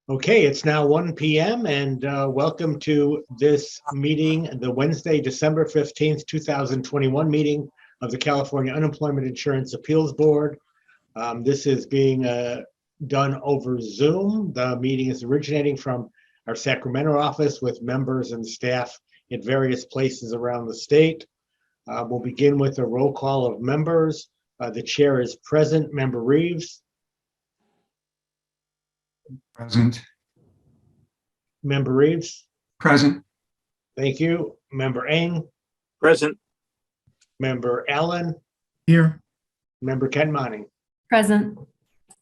Okay, it's now 1 p.m. and welcome to this meeting, the Wednesday, December 15th, 2021 meeting of the California Unemployment Insurance Appeals Board. This is being done over Zoom. The meeting is originating from our Sacramento office with members and staff at various places around the state. We'll begin with a roll call of members. The chair is present. Member Reeves. Present. Member Reeves. Present. Thank you. Member Eng. Present. Member Allen. Here. Member Kenmani. Present.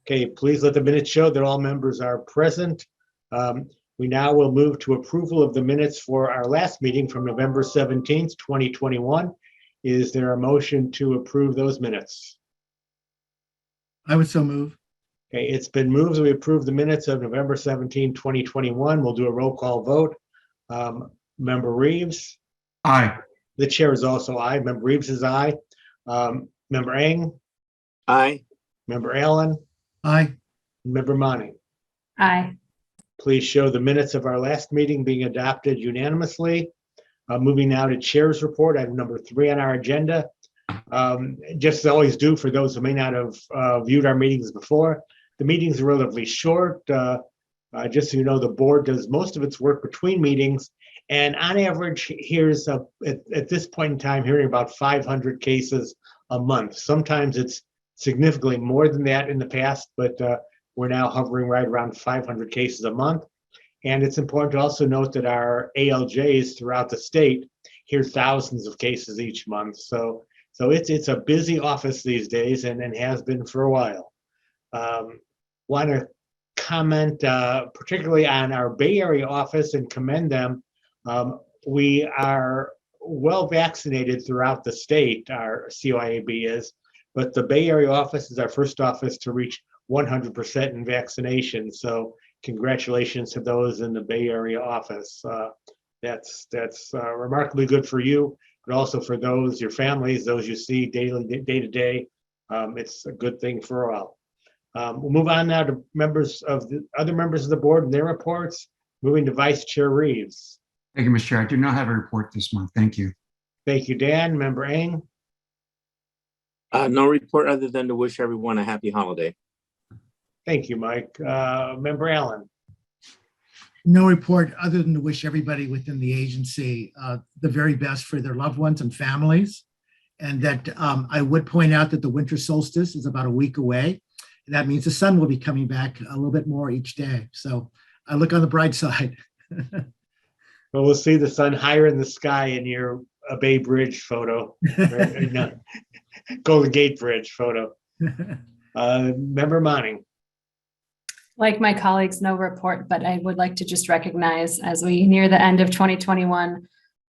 Okay, please let the minutes show that all members are present. We now will move to approval of the minutes for our last meeting from November 17th, 2021. Is there a motion to approve those minutes? I would so move. Okay, it's been moved that we approve the minutes of November 17, 2021. We'll do a roll call vote. Member Reeves. Aye. The chair is also aye. Member Reeves is aye. Member Eng. Aye. Member Allen. Aye. Member Mani. Aye. Please show the minutes of our last meeting being adopted unanimously. Moving now to chair's report, item number 3 on our agenda. Just as I always do for those who may not have viewed our meetings before, the meetings are relatively short. Just so you know, the board does most of its work between meetings, and on average, here's at this point in time, hearing about 500 cases a month. Sometimes it's significantly more than that in the past, but we're now hovering right around 500 cases a month. And it's important to also note that our ALJs throughout the state hear thousands of cases each month. So it's a busy office these days, and has been for a while. Want to comment particularly on our Bay Area office and commend them. We are well vaccinated throughout the state, our CUIAB is, but the Bay Area office is our first office to reach 100% in vaccination. So congratulations to those in the Bay Area office. That's remarkably good for you, but also for those, your families, those you see day to day. It's a good thing for all. We'll move on now to other members of the board and their reports. Moving to Vice Chair Reeves. Thank you, Mr. Chair. I do not have a report this month. Thank you. Thank you, Dan. Member Eng. No report other than to wish everyone a happy holiday. Thank you, Mike. Member Allen. No report other than to wish everybody within the agency the very best for their loved ones and families. And that I would point out that the winter solstice is about a week away. That means the sun will be coming back a little bit more each day. So I look on the bright side. Well, we'll see the sun higher in the sky in your Bay Bridge photo, no, Golden Gate Bridge photo. Member Manning. Like my colleagues, no report, but I would like to just recognize, as we near the end of 2021,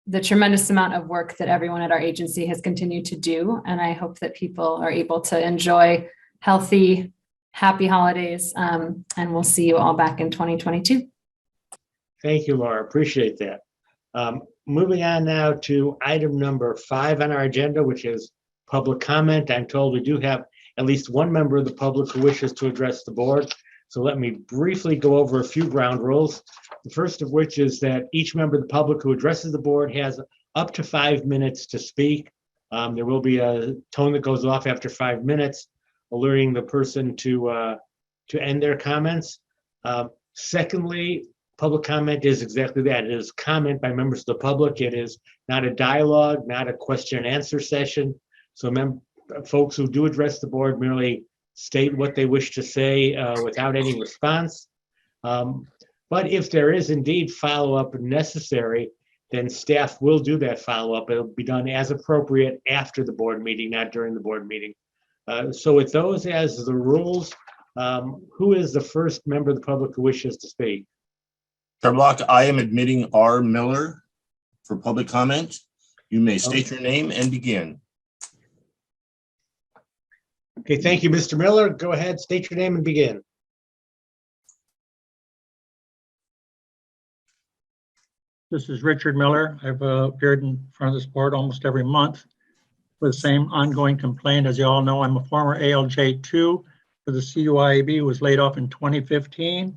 the tremendous amount of work that everyone at our agency has continued to do. And I hope that people are able to enjoy healthy, happy holidays. And we'll see you all back in 2022. Thank you, Laura. Appreciate that. Moving on now to item number 5 on our agenda, which is public comment. I'm told we do have at least one member of the public who wishes to address the board. So let me briefly go over a few ground rules. The first of which is that each member of the public who addresses the board has up to 5 minutes to speak. There will be a tone that goes off after 5 minutes, alerting the person to end their comments. Secondly, public comment is exactly that. It is comment by members of the public. It is not a dialogue, not a question and answer session. So folks who do address the board merely state what they wish to say without any response. But if there is indeed follow-up necessary, then staff will do that follow-up. It'll be done as appropriate after the board meeting, not during the board meeting. So with those as the rules, who is the first member of the public who wishes to speak? Chair Block, I am admitting R. Miller for public comment. You may state your name and begin. Okay, thank you, Mr. Miller. Go ahead, state your name and begin. This is Richard Miller. I've appeared in front of this board almost every month with the same ongoing complaint. As you all know, I'm a former ALJ2 for the CUIAB, was laid off in 2015.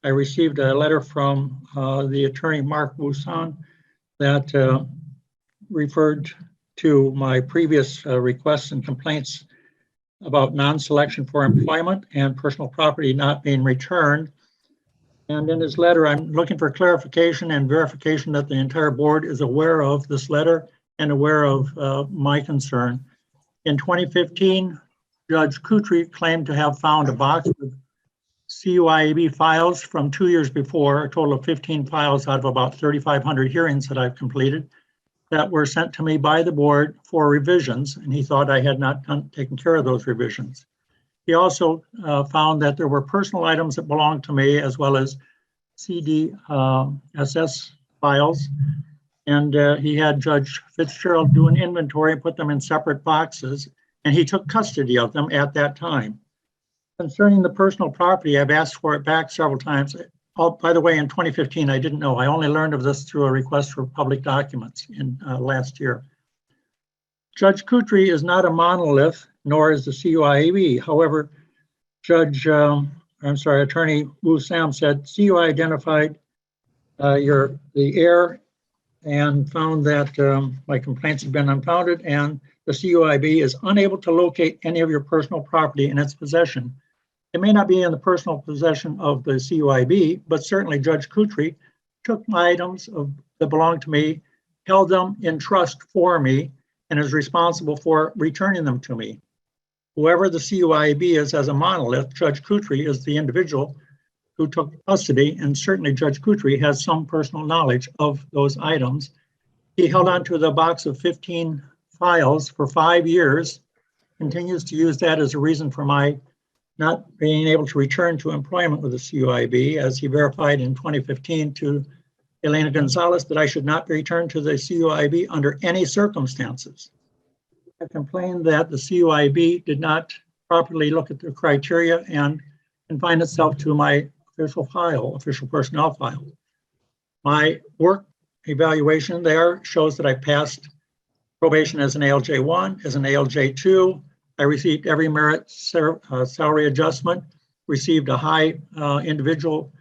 I received a letter from the attorney Mark Busan that referred to my previous requests and complaints about non-selection for employment and personal property not being returned. And in his letter, I'm looking for clarification and verification that the entire board is aware of this letter and aware of my concern. In 2015, Judge Kutry claimed to have found a box with CUIAB files from 2 years before, a total of 15 files out of about 3,500 hearings that I've completed, that were sent to me by the board for revisions, and he thought I had not taken care of those revisions. He also found that there were personal items that belonged to me, as well as CDSS files, and he had Judge Fitzgerald do an inventory and put them in separate boxes, and he took custody of them at that time. Concerning the personal property, I've asked for it back several times. Oh, by the way, in 2015, I didn't know. I only learned of this through a request for public documents in last year. Judge Kutry is not a monolith, nor is the CUIAB. However, Attorney Wu Sam said CUI identified the error and found that my complaints have been unfounded, and the CUIAB is unable to locate any of your personal property in its possession. It may not be in the personal possession of the CUIAB, but certainly Judge Kutry took my items that belonged to me, held them in trust for me, and is responsible for returning them to me. Whoever the CUIAB is as a monolith, Judge Kutry is the individual who took custody, and certainly Judge Kutry has some personal knowledge of those items. He held on to the box of 15 files for 5 years, continues to use that as a reason for my not being able to return to employment with the CUIAB, as he verified in 2015 to Elena Gonzalez that I should not return to the CUIAB under any circumstances. I complained that the CUIAB did not properly look at the criteria and confine itself to my official personnel file. My work evaluation there shows that I passed probation as an ALJ1, as an ALJ2. I received every merit salary adjustment, received a high individual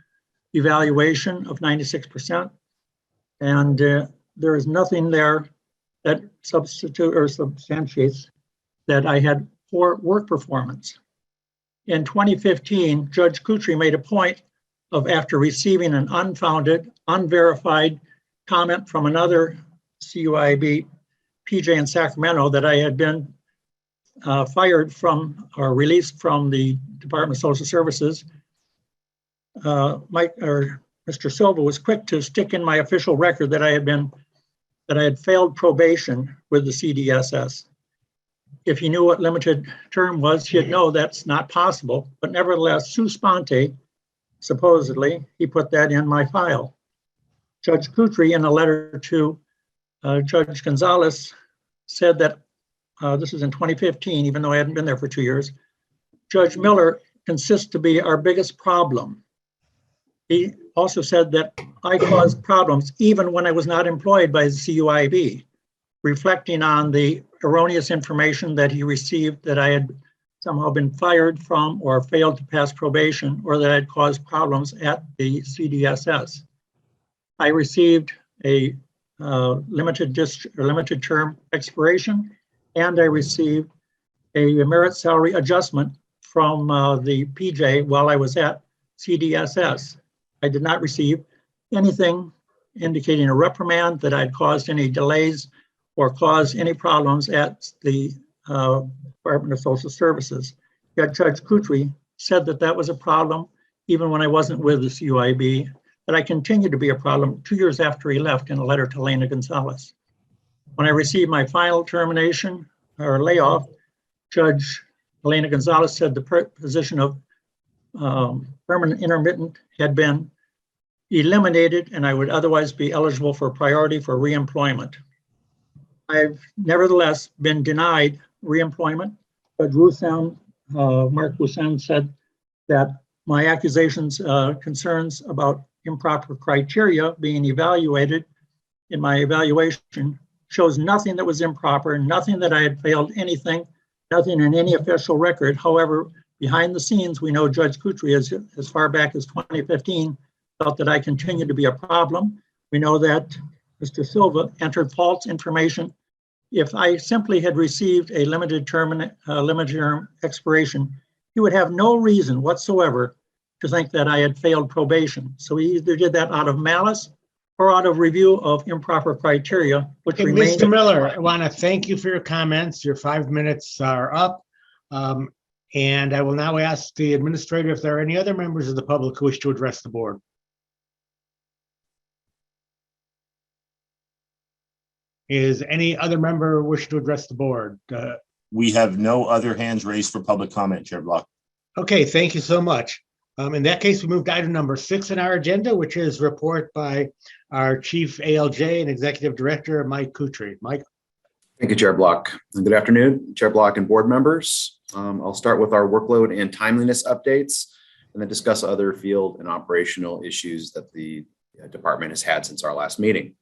evaluation of 96%. And there is nothing there that substantiates that I had poor work performance. In 2015, Judge Kutry made a point of, after receiving an unfounded, unverified comment from another CUIAB PJ in Sacramento, that I had been fired from or released from the Department of Social Services. Mr. Silva was quick to stick in my official record that I had failed probation with the CDSS. If he knew what limited term was, he'd know that's not possible. But nevertheless, sua sponte, supposedly, he put that in my file. Judge Kutry, in a letter to Judge Gonzalez, said that this was in 2015, even though I hadn't been there for 2 years. Judge Miller consists to be our biggest problem. He also said that I caused problems even when I was not employed by the CUIAB, reflecting on the erroneous information that he received that I had somehow been fired from or failed to pass probation, or that I had caused problems at the CDSS. I received a limited term expiration, and I received a merit salary adjustment from the PJ while I was at CDSS. I did not receive anything indicating a reprimand, that I'd caused any delays or caused any problems at the Department of Social Services. Yet Judge Kutry said that that was a problem even when I wasn't with the CUIAB, that I continued to be a problem 2 years after he left, in a letter to Elena Gonzalez. When I received my final termination or layoff, Judge Elena Gonzalez said the position of permanent intermittent had been eliminated, and I would otherwise be eligible for priority for reemployment. I've nevertheless been denied reemployment. But Mark Wusan said that my accusations, concerns about improper criteria being evaluated in my evaluation shows nothing that was improper, nothing that I had failed anything, nothing in any official record. However, behind the scenes, we know Judge Kutry, as far back as 2015, felt that I continued to be a problem. We know that Mr. Silva entered false information. If I simply had received a limited term expiration, he would have no reason whatsoever to think that I had failed probation. So he either did that out of malice or out of review of improper criteria, which Okay, remains. Mr. Miller, I want to thank you for your comments. Your 5 minutes are up. And I will now ask the administrator if there are any other members of the public who wish to address the board. Is any other member wish to address the board? We have no other hands raised for public comment, Chair Block. Okay, thank you so much. In that case, we move to item number 6 in our agenda, which is report by our Chief ALJ and Executive Director, Mike Kutry. Mike. Thank you, Chair Block. Good afternoon, Chair Block and board members. I'll start with our workload and timeliness updates and then discuss other field and operational issues that the department has had since our last meeting.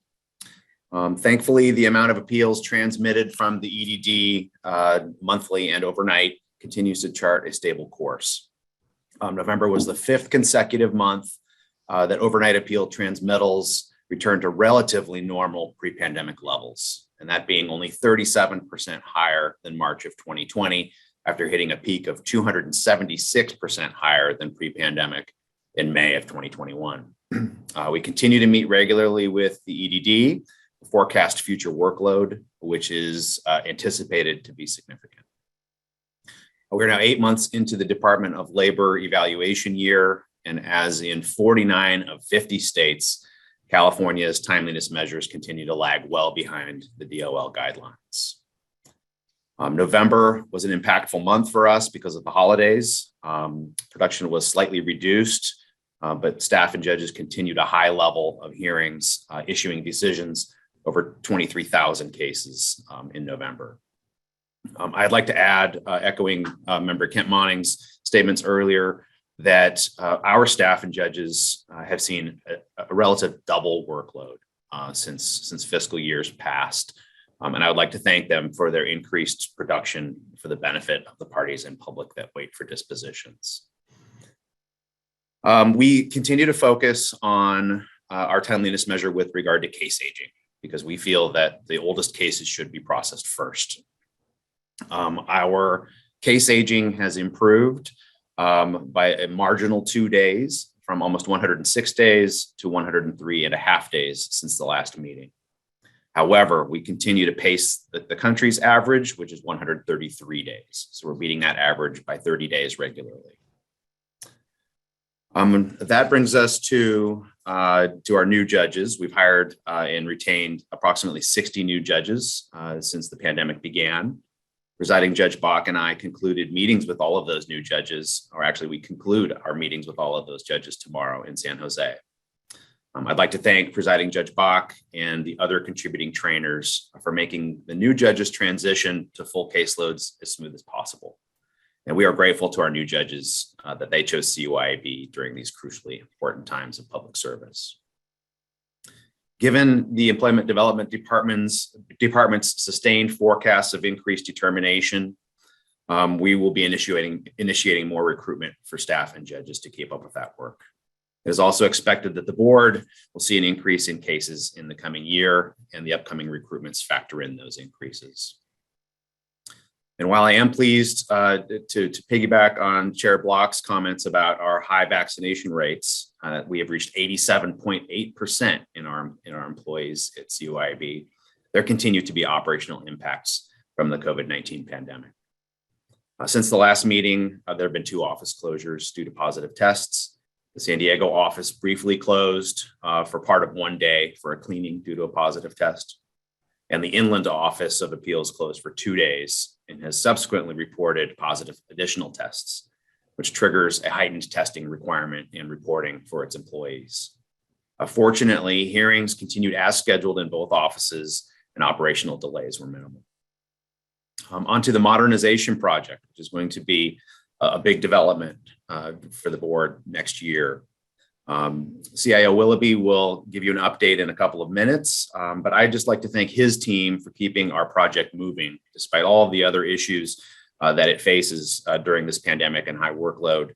Thankfully, the amount of appeals transmitted from the EDD monthly and overnight continues to chart a stable course. November was the 5th consecutive month that overnight appeal transmittals returned to relatively normal pre-pandemic levels, and that being only 37% higher than March of 2020, after hitting a peak of 276% higher than pre-pandemic in May of 2021. We continue to meet regularly with the EDD, forecast future workload, which is anticipated to be significant. We're now 8 months into the Department of Labor evaluation year, and as in 49 of 50 states, California's timeliness measures continue to lag well behind the DOL guidelines. November was an impactful month for us because of the holidays. Production was slightly reduced, but staff and judges continued a high level of hearings, issuing decisions over 23,000 cases in November. I'd like to add, echoing Member Kent Monning's statements earlier, that our staff and judges have seen a relative double workload since fiscal years past. And I would like to thank them for their increased production for the benefit of the parties and public that wait for dispositions. We continue to focus on our timeliness measure with regard to case aging, because we feel that the oldest cases should be processed first. Our case aging has improved by a marginal 2 days, from almost 106 days to 103.5 days since the last meeting. However, we continue to pace the country's average, which is 133 days. So we're beating that average by 30 days regularly. That brings us to our new judges. We've hired and retained approximately 60 new judges since the pandemic began. Presiding Judge Bach and I concluded meetings with all of those new judges, or actually we conclude our meetings with all of those judges tomorrow in San Jose. I'd like to thank Presiding Judge Bach and the other contributing trainers for making the new judges transition to full caseloads as smooth as possible. And we are grateful to our new judges that they chose CUIAB during these crucially important times of public service. Given the Employment Development Department's sustained forecasts of increased determination, we will be initiating more recruitment for staff and judges to keep up with that work. It is also expected that the board will see an increase in cases in the coming year, and the upcoming recruitments factor in those increases. And while I am pleased to piggyback on Chair Block's comments about our high vaccination rates, we have reached 87.8% in our employees at CUIAB. There continue to be operational impacts from the COVID-19 pandemic. Since the last meeting, there have been 2 office closures due to positive tests. The San Diego office briefly closed for part of 1 day for a cleaning due to a positive test. And the Inland Office of Appeals closed for 2 days and has subsequently reported positive additional tests, which triggers a heightened testing requirement and reporting for its employees. Fortunately, hearings continued as scheduled in both offices, and operational delays were minimal. Onto the modernization project, which is going to be a big development for the board next year. CIO Willoughby will give you an update in a couple of minutes, but I'd just like to thank his team for keeping our project moving despite all of the other issues that it faces during this pandemic and high workload,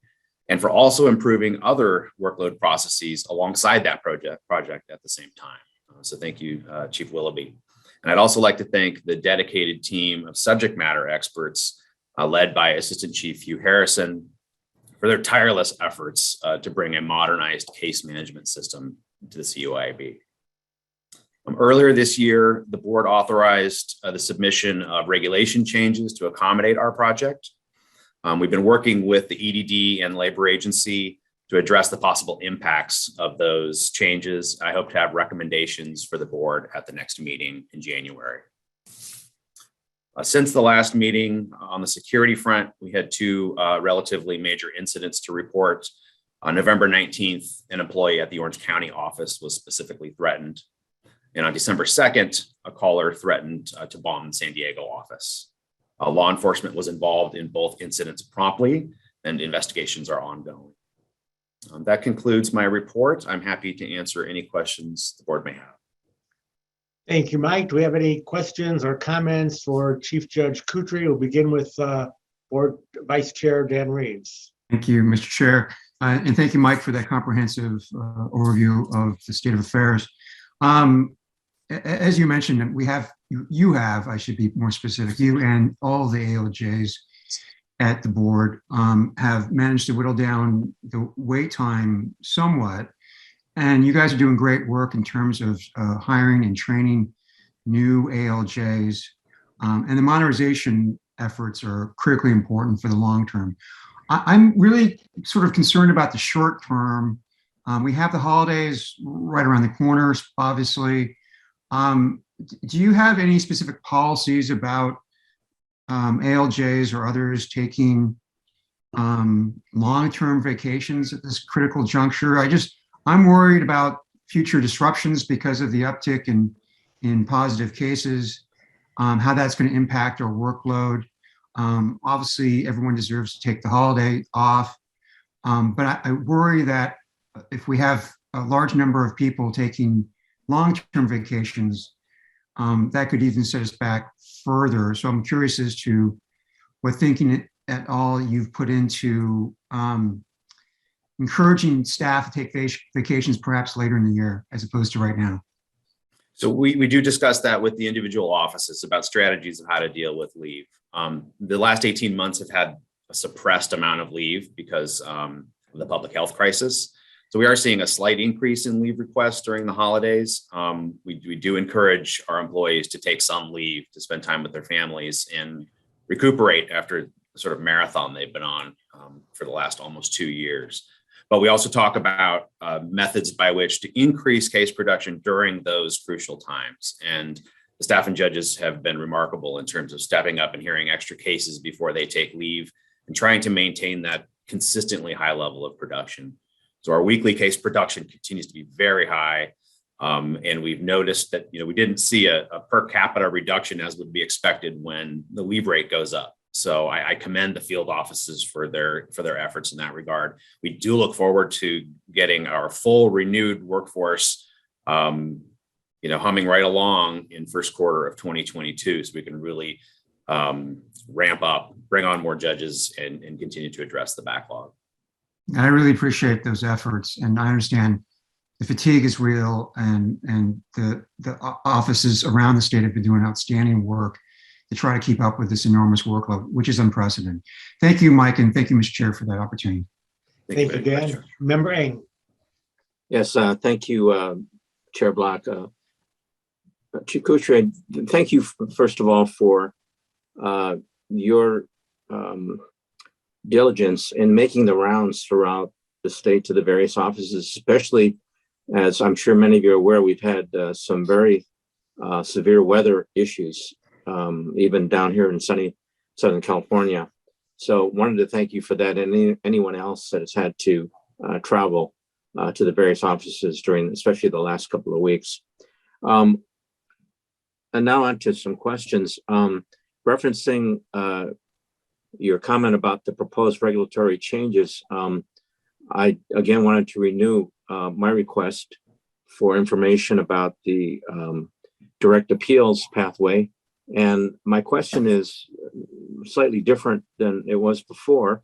and for also improving other workload processes alongside that project at the same time. So thank you, Chief Willoughby. And I'd also like to thank the dedicated team of subject matter experts led by Assistant Chief Hugh Harrison for their tireless efforts to bring a modernized case management system to the CUIAB. Earlier this year, the board authorized the submission of regulation changes to accommodate our project. We've been working with the EDD and labor agency to address the possible impacts of those changes. I hope to have recommendations for the board at the next meeting in January. Since the last meeting on the security front, we had two relatively major incidents to report. On November 19th, an employee at the Orange County office was specifically threatened. And on December 2nd, a caller threatened to bomb the San Diego office. Law enforcement was involved in both incidents promptly, and investigations are ongoing. That concludes my report. I'm happy to answer any questions the board may have. Thank you, Mike. Do we have any questions or comments for Chief Judge Kutry? We'll begin with Board Vice Chair Dan Reeves. Thank you, Mr. Chair. And thank you, Mike, for that comprehensive overview of the state of affairs. As you mentioned, you have, I should be more specific, you and all the ALJs at the board have managed to whittle down the wait time somewhat. And you guys are doing great work in terms of hiring and training new ALJs. And the modernization efforts are critically important for the long term. I'm really sort of concerned about the short term. We have the holidays right around the corner, obviously. Do you have any specific policies about ALJs or others taking long-term vacations at this critical juncture? I'm worried about future disruptions because of the uptick in positive cases, how that's going to impact our workload. Obviously, everyone deserves to take the holiday off, but I worry that if we have a large number of people taking long-term vacations, that could even set us back further. So I'm curious as to what thinking at all you've put into encouraging staff to take vacations perhaps later in the year as opposed to right now. So we do discuss that with the individual offices about strategies of how to deal with leave. The last 18 months have had a suppressed amount of leave because of the public health crisis. So we are seeing a slight increase in leave requests during the holidays. We do encourage our employees to take some leave to spend time with their families and recuperate after the sort of marathon they've been on for the last almost 2 years. But we also talk about methods by which to increase case production during those crucial times. And the staff and judges have been remarkable in terms of stepping up and hearing extra cases before they take leave and trying to maintain that consistently high level of production. So our weekly case production continues to be very high. And we've noticed that, we didn't see a per capita reduction as would be expected when the leave rate goes up. So I commend the field offices for their efforts in that regard. We do look forward to getting our full renewed workforce, humming right along in first quarter of 2022, so we can really ramp up, bring on more judges, and continue to address the backlog. I really appreciate those efforts, and I understand the fatigue is real, and the offices around the state have been doing outstanding work to try to keep up with this enormous workload, which is unprecedented. Thank you, Mike, and thank you, Mr. Chair, for that opportunity. Thank you, Dan. Member Eng. Yes, thank you, Chair Block. Chief Kutry, thank you, first of all, for your diligence in making the rounds throughout the state to the various offices, especially as I'm sure many of you are aware, we've had some very severe weather issues, even down here in sunny Southern California. So wanted to thank you for that, and anyone else that has had to travel to the various offices during, especially the last couple of weeks. And now on to some questions. Referencing your comment about the proposed regulatory changes, I again wanted to renew my request for information about the direct appeals pathway And my question is slightly different than it was before,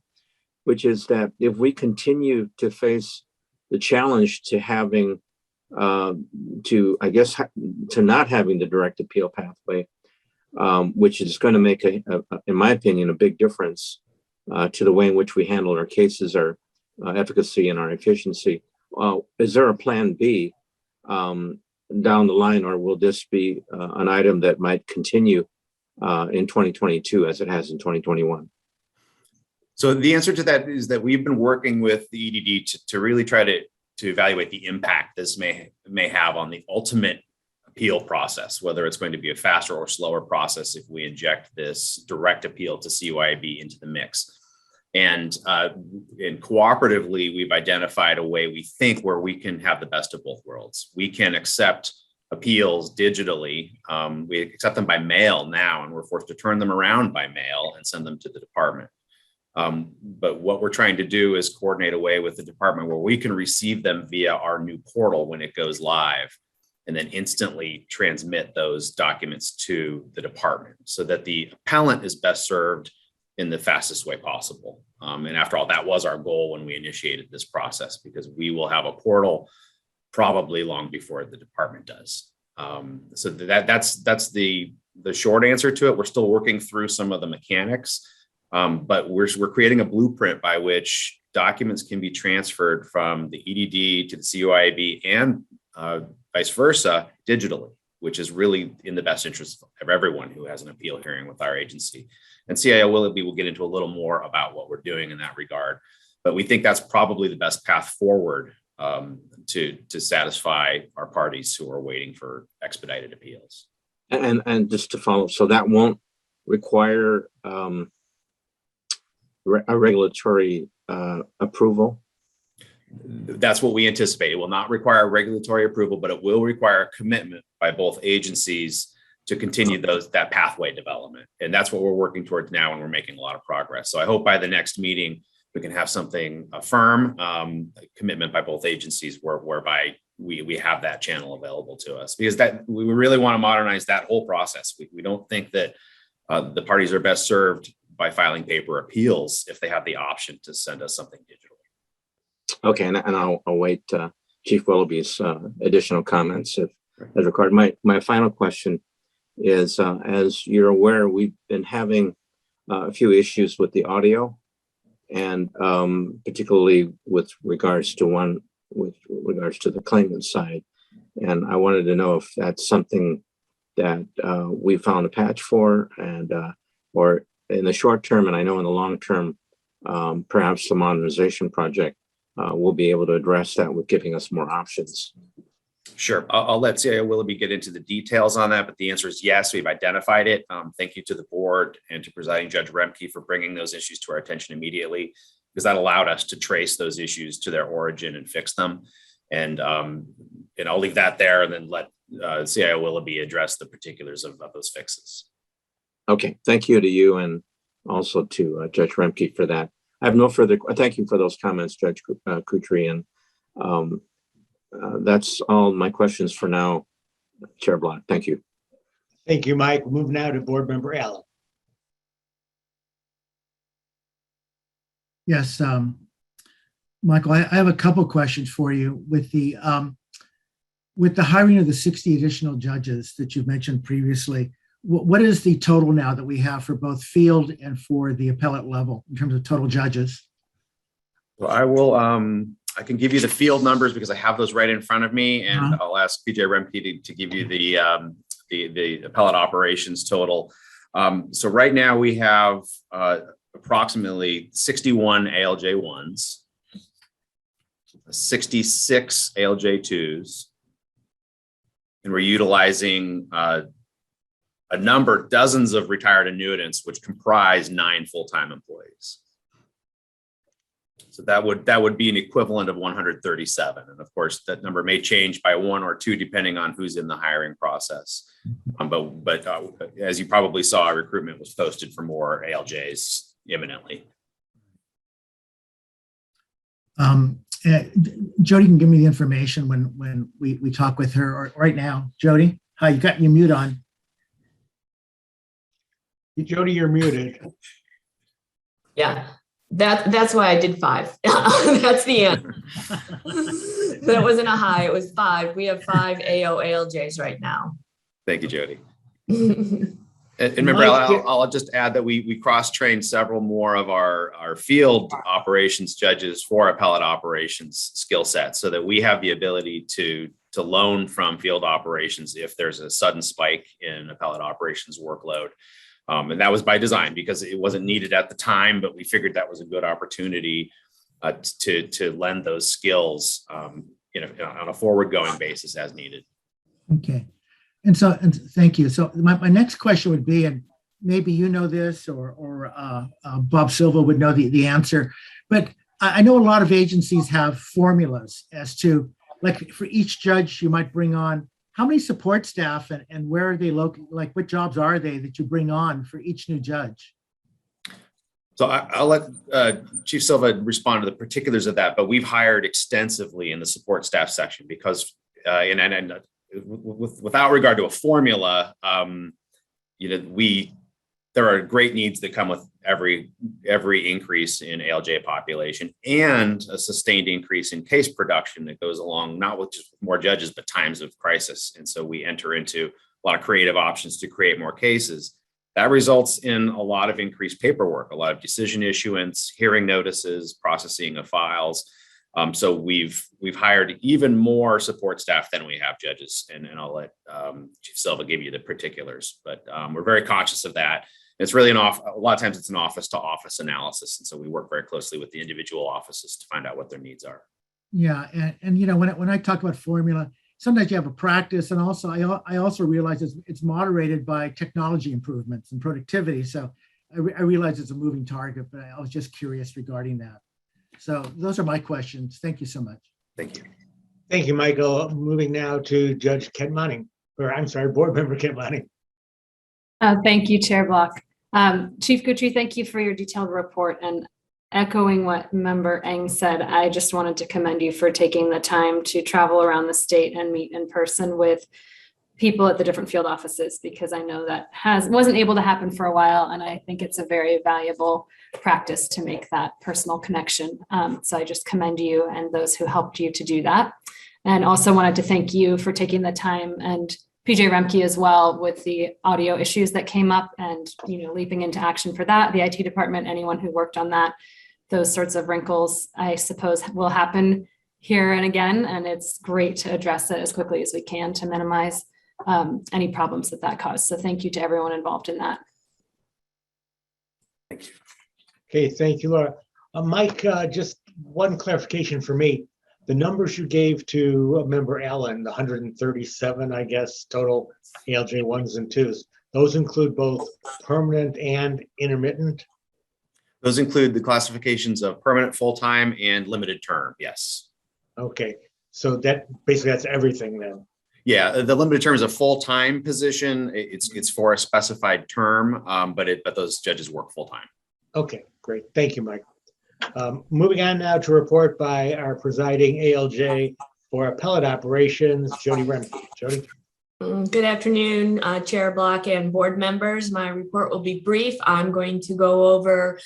which is that if we continue to face the challenge to having, to not having the direct appeal pathway, which is going to make, in my opinion, a big difference to the way in which we handle our cases, our efficacy, and our efficiency. Is there a plan B down the line, or will this be an item that might continue in 2022 as it has in 2021? So the answer to that is that we've been working with the EDD to really try to evaluate the impact this may have on the ultimate appeal process, whether it's going to be a faster or slower process if we inject this direct appeal to CUIAB into the mix. And cooperatively, we've identified a way we think where we can have the best of both worlds. We can accept appeals digitally. We accept them by mail now, and we're forced to turn them around by mail and send them to the department. But what we're trying to do is coordinate a way with the department where we can receive them via our new portal when it goes live, and then instantly transmit those documents to the department so that the appellant is best served in the fastest way possible. And after all, that was our goal when we initiated this process, because we will have a portal probably long before the department does. So that's the short answer to it. We're still working through some of the mechanics, but we're creating a blueprint by which documents can be transferred from the EDD to the CUIAB and vice versa digitally, which is really in the best interest of everyone who has an appeal hearing with our agency. And CIO Willoughby will get into a little more about what we're doing in that regard, but we think that's probably the best path forward to satisfy our parties who are waiting for expedited appeals. And just to follow, so that won't require a regulatory approval? That's what we anticipate. It will not require regulatory approval, but it will require a commitment by both agencies to continue that pathway development. And that's what we're working towards now, and we're making a lot of progress. So I hope by the next meeting, we can have something, a firm commitment by both agencies whereby we have that channel available to us, because that we really want to modernize that whole process. We don't think that the parties are best served by filing paper appeals if they have the option to send us something digitally. Okay, and I'll await Chief Willoughby's additional comments as required. My final question is, as you're aware, we've been having a few issues with the audio, and particularly with regards to the claimant side. And I wanted to know if that's something that we found a patch for, and or in the short term, and I know in the long term, perhaps the modernization project will be able to address that with giving us more options. Sure. I'll let CIO Willoughby get into the details on that, but the answer is yes, we've identified it. Thank you to the board and to presiding Judge Remke for bringing those issues to our attention immediately, because that allowed us to trace those issues to their origin and fix them. And I'll leave that there and then let CIO Willoughby address the particulars of those fixes. Okay, thank you to you, and also to Judge Remke for that. I have no further, thank you for those comments, Judge Kutry, and that's all my questions for now, Chair Block. Thank you. Thank you, Mike. We'll move now to Board Member Allen. Yes, Michael, I have a couple questions for you. With the hiring of the 60 additional judges that you've mentioned previously, what is the total now that we have for both field and for the appellate level in terms of total judges? Well, I can give you the field numbers because I have those right in front of me, and I'll ask PJ Remke to give you the appellate operations total. So right now we have approximately 61 ALJ1s, 66 ALJ2s, and we're utilizing dozens of retired annuitants, which comprise 9 full-time employees. So that would be an equivalent of 137. And of course, that number may change by 1 or 2 depending on who's in the hiring process. But as you probably saw, recruitment was posted for more ALJs imminently. Jody can give me the information when we talk with her, or right now. Jody, hi, you got your mute on. Jody, you're muted. Yeah, that's why I did 5. That's the answer. That wasn't a high, it was 5. We have 5 AO/ALJs right now. Thank you, Jody. And remember, I'll just add that we cross-trained several more of our field operations judges for appellate operations skill set, so that we have the ability to loan from field operations if there's a sudden spike in appellate operations workload. And that was by design because it wasn't needed at the time, but we figured that was a good opportunity to lend those skills on a forward-going basis as needed. Okay. And thank you. So my next question would be, and maybe you know this or Bob Silva would know the answer, but I know a lot of agencies have formulas as to, like, for each judge you might bring on, how many support staff and where are they located? Like, what jobs are they that you bring on for each new judge? So I'll let Chief Silva respond to the particulars of that, but we've hired extensively in the support staff section because, without regard to a formula, there are great needs that come with every increase in ALJ population and a sustained increase in case production that goes along, not with just more judges, but times of crisis. And so we enter into a lot of creative options to create more cases. That results in a lot of increased paperwork, a lot of decision issuance, hearing notices, processing of files. So we've hired even more support staff than we have judges, and I'll let Chief Silva give you the particulars, but we're very conscious of that. It's really a lot of times it's an office to office analysis. And so we work very closely with the individual offices to find out what their needs are. Yeah. And when I talk about formula, sometimes you have a practice, and also I also realize it's moderated by technology improvements and productivity. So I realize it's a moving target, but I was just curious regarding that. So those are my questions. Thank you so much. Thank you. Thank you, Michael. Moving now to Judge Ken Manning, Board Member Ken Manning. Thank you, Chair Block. Chief Guthrie, thank you for your detailed report, and echoing what Member Eng said, I just wanted to commend you for taking the time to travel around the state and meet in person with people at the different field offices, because I know that wasn't able to happen for a while, and I think it's a very valuable practice to make that personal connection. So I just commend you and those who helped you to do that. And also wanted to thank you for taking the time, and PJ Remke as well, with the audio issues that came up and, leaping into action for that. The IT department, anyone who worked on that, those sorts of wrinkles, I suppose, will happen here and again. And it's great to address it as quickly as we can to minimize any problems that caused. So thank you to everyone involved in that. Thank you. Okay, thank you, Laura. Mike, just one clarification for me. The numbers you gave to Member Allen, the 137, I guess, total ALJ 1s and 2s, those include both permanent and intermittent? Those include the classifications of permanent, full-time, and limited term, yes. Okay, so that's everything then. Yeah, the limited term is a full-time position. It's for a specified term, but those judges work full-time. Okay, great. Thank you, Mike. Moving on now to report by our presiding ALJ for appellate operations, Jody Remke. Jody. Good afternoon, Chair Block and board members. My report will be brief. I'm going to go over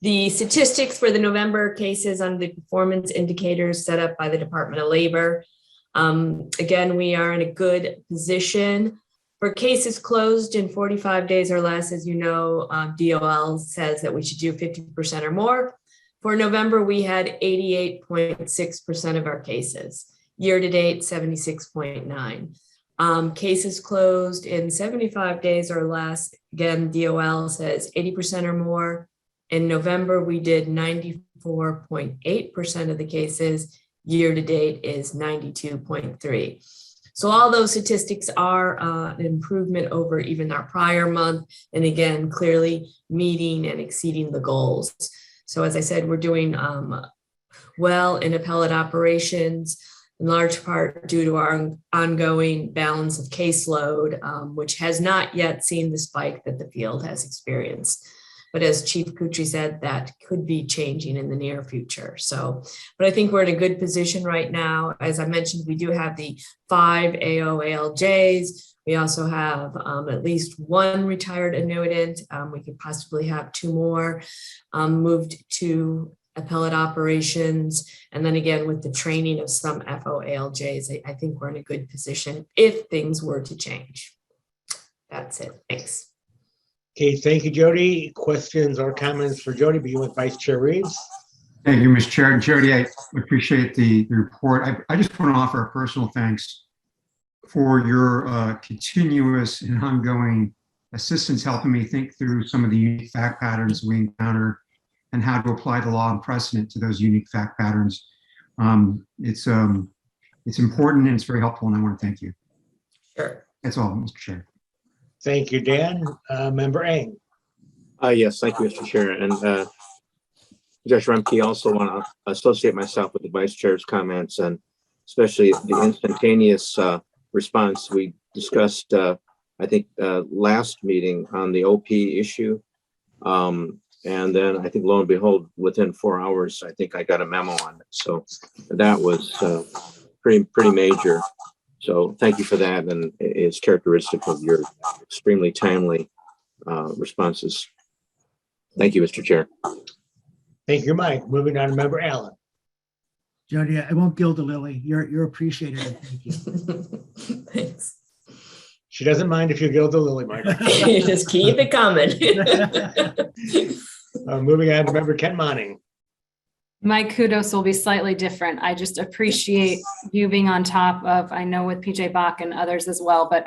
the statistics for the November cases on the performance indicators set up by the Department of Labor. Again, we are in a good position. For cases closed in 45 days or less, as you know, DOL says that we should do 50% or more. For November, we had 88.6% of our cases. Year to date, 76.9. Cases closed in 75 days or less, again, DOL says 80% or more. In November, we did 94.8% of the cases. Year to date is 92.3. So all those statistics are an improvement over even our prior month. And again, clearly meeting and exceeding the goals. So as I said, we're doing well in appellate operations, in large part due to our ongoing balance of caseload, which has not yet seen the spike that the field has experienced. But as Chief Kutri said, that could be changing in the near future. So, but I think we're in a good position right now. As I mentioned, we do have the 5 AOALJs. We also have at least 1 retired annuitant. We could possibly have 2 more moved to appellate operations. And then again, with the training of some FOALJs, I think we're in a good position if things were to change. That's it. Thanks. Okay, thank you, Jody. Questions or comments for Jody, begin with Vice Chair Reeves. Thank you, Mr. Chair. And Jody, I appreciate the report. I just want to offer a personal thanks for your continuous and ongoing assistance, helping me think through some of the unique fact patterns we encounter and how to apply the law and precedent to those unique fact patterns. It's important and it's very helpful, and I want to thank you. Sure. That's all, Mr. Chair. Thank you, Dan. Member Eng. Yes, thank you, Mr. Chair. And Judge Remke, also want to associate myself with the Vice Chair's comments, and especially the instantaneous response we discussed, I think, last meeting on the OP issue. And then I think, lo and behold, within 4 hours, I think I got a memo on it. So that was pretty major. So thank you for that. And it's characteristic of your extremely timely responses. Thank you, Mr. Chair. Thank you, Mike. Moving on to Member Allen. Jody, I won't gild the lily. You're appreciated. Thank you. Thanks. She doesn't mind if you gild the lily, Mike. You just keep it coming. Moving on to Member Ken Monning. My kudos will be slightly different. I just appreciate you being on top of, I know with PJ Bach and others as well, but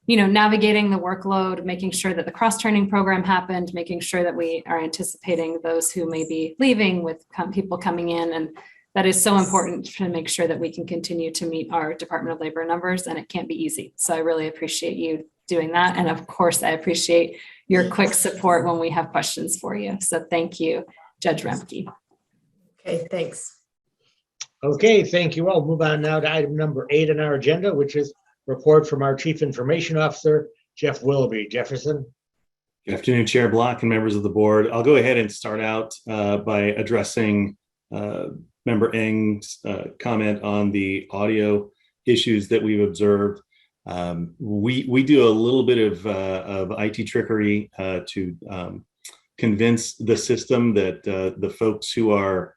navigating the workload, making sure that the cross-training program happened, making sure that we are anticipating those who may be leaving with people coming in. And that is so important to make sure that we can continue to meet our Department of Labor numbers, and it can't be easy. So I really appreciate you doing that. And of course, I appreciate your quick support when we have questions for you. So thank you, Judge Remke. Okay, thanks. Okay, thank you all. Move on now to item number 8 on our agenda, which is report from our Chief Information Officer, Jeff Willoughby. Jefferson. Good afternoon, Chair Block and members of the board. I'll go ahead and start out by addressing Member Eng's comment on the audio issues that we've observed. We do a little bit of IT trickery to convince the system that the folks who are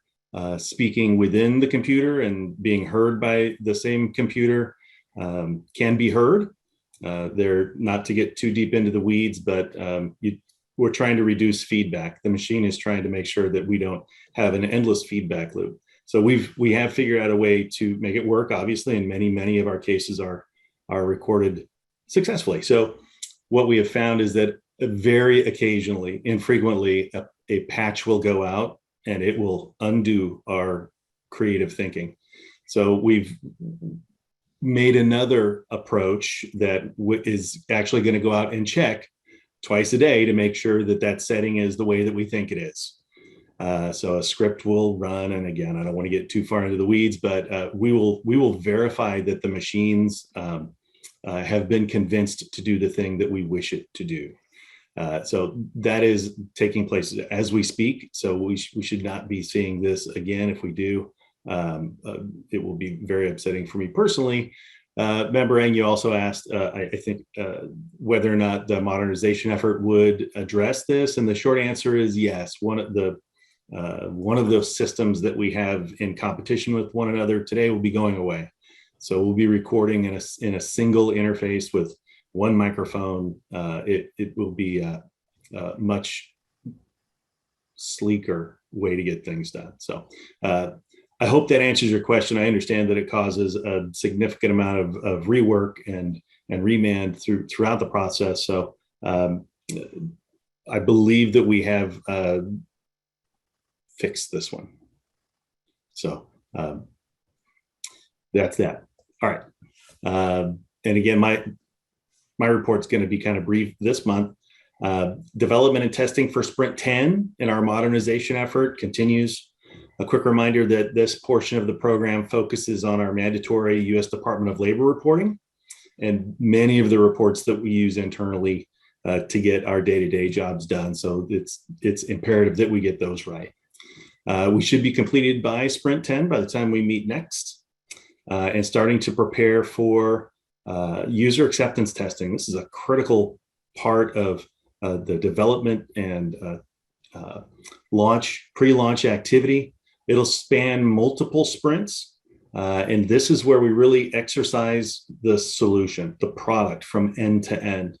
speaking within the computer and being heard by the same computer can be heard. They're not to get too deep into the weeds, but we're trying to reduce feedback. The machine is trying to make sure that we don't have an endless feedback loop. So we have figured out a way to make it work, obviously, and many of our cases are recorded successfully. So what we have found is that very occasionally, infrequently, a patch will go out and it will undo our creative thinking. So we've made another approach that is actually going to go out and check twice a day to make sure that that setting is the way that we think it is. So a script will run, and again, I don't want to get too far into the weeds, but we will verify that the machines have been convinced to do the thing that we wish it to do. So that is taking place as we speak. So we should not be seeing this again. If we do, it will be very upsetting for me personally. Member Eng, you also asked, I think, whether or not the modernization effort would address this, and the short answer is yes. One of those systems that we have in competition with one another today will be going away. So we'll be recording in a single interface with one microphone. It will be a much sleeker way to get things done. So I hope that answers your question. I understand that it causes a significant amount of rework and remand throughout the process. So I believe that we have fixed this one. So that's that. All right. And again, my report's going to be kind of brief this month. Development and testing for Sprint 10 in our modernization effort continues. A quick reminder that this portion of the program focuses on our mandatory U.S. Department of Labor reporting, and many of the reports that we use internally to get our day-to-day jobs done. So it's imperative that we get those right. We should be completed by Sprint 10 by the time we meet next, and starting to prepare for user acceptance testing. This is a critical part of the development and pre-launch activity. It'll span multiple sprints. And this is where we really exercise the solution, the product from end to end,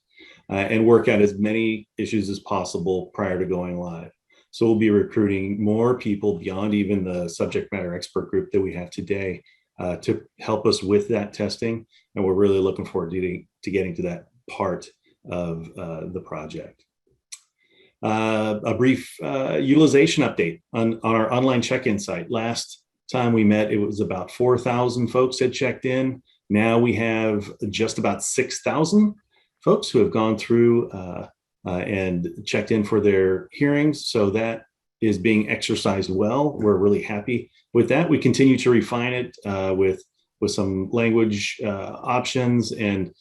and work out as many issues as possible prior to going live. So we'll be recruiting more people beyond even the subject matter expert group that we have today to help us with that testing. And we're really looking forward to getting to that part of the project. A brief utilization update on our online check-in site. Last time we met, it was about 4,000 folks had checked in. Now we have just about 6,000 folks who have gone through and checked in for their hearings. So that is being exercised well. We're really happy with that. We continue to refine it with some language options and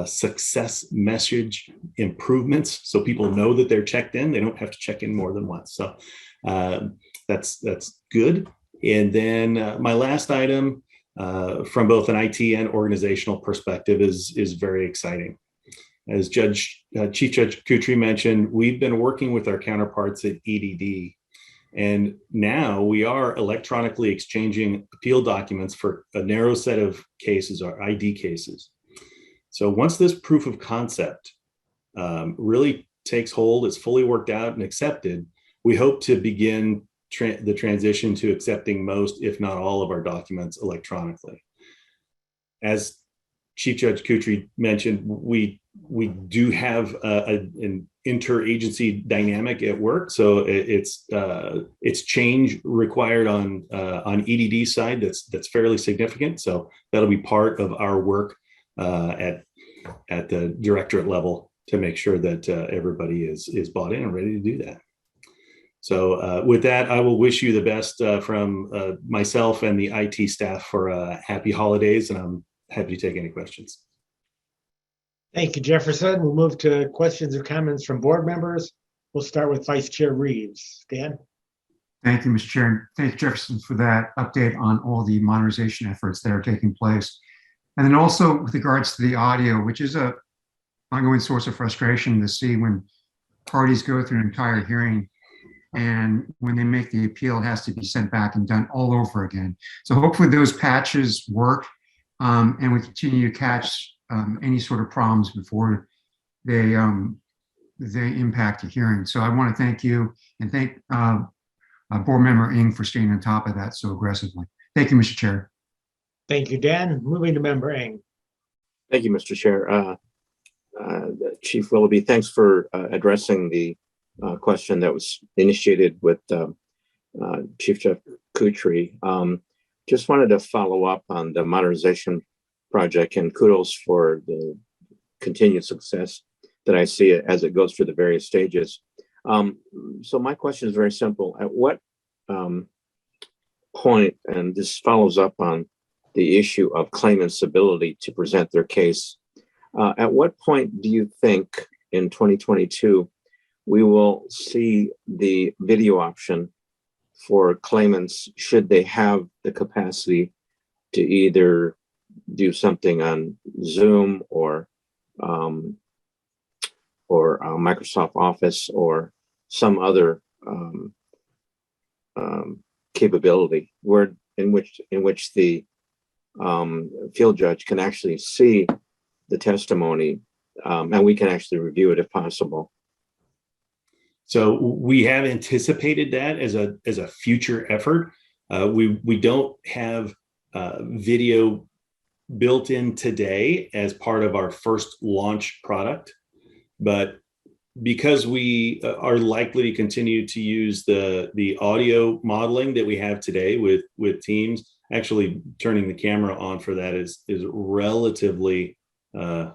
success message improvements, so people know that they're checked in. They don't have to check in more than once. So that's good. And then my last item from both an IT and organizational perspective is very exciting. As Chief Judge Kutry mentioned, we've been working with our counterparts at EDD, and now we are electronically exchanging appeal documents for a narrow set of cases, or ID cases. So once this proof of concept really takes hold, it's fully worked out and accepted, we hope to begin the transition to accepting most, if not all, of our documents electronically. As Chief Judge Kutry mentioned, we do have an interagency dynamic at work, so it's change required on EDD side that's fairly significant. So that'll be part of our work at the directorate level to make sure that everybody is bought in and ready to do that. So with that, I will wish you the best from myself and the IT staff for happy holidays, and I'm happy to take any questions. Thank you, Jefferson. We'll move to questions or comments from board members. We'll start with Vice Chair Reeves. Dan? Thank you, Mr. Chair. Thank you, Jefferson, for that update on all the modernization efforts that are taking place. And then also with regards to the audio, which is an ongoing source of frustration to see when parties go through an entire hearing, and when they make the appeal, it has to be sent back and done all over again. So hopefully those patches work, and we continue to catch any sort of problems before they impact the hearing. So I want to thank you and thank Board Member Ng for staying on top of that so aggressively. Thank you, Mr. Chair. Thank you, Dan. Moving to Member Ng. Thank you, Mr. Chair. Chief Willoughby, thanks for addressing the question that was initiated with Chief Judge Kutry. Just wanted to follow up on the modernization project, and kudos for the continued success that I see it as it goes through the various stages. So my question is very simple. At what point, and this follows up on the issue of claimants' ability to present their case, at what point do you think in 2022 we will see the video option for claimants, should they have the capacity to either do something on Zoom or Microsoft Office or some other capability in which the field judge can actually see the testimony, and we can actually review it if possible. So we have anticipated that as a future effort. We don't have video built in today as part of our first launch product, but because we are likely to continue to use the audio modeling that we have today with Teams, actually turning the camera on for that is relatively, I'm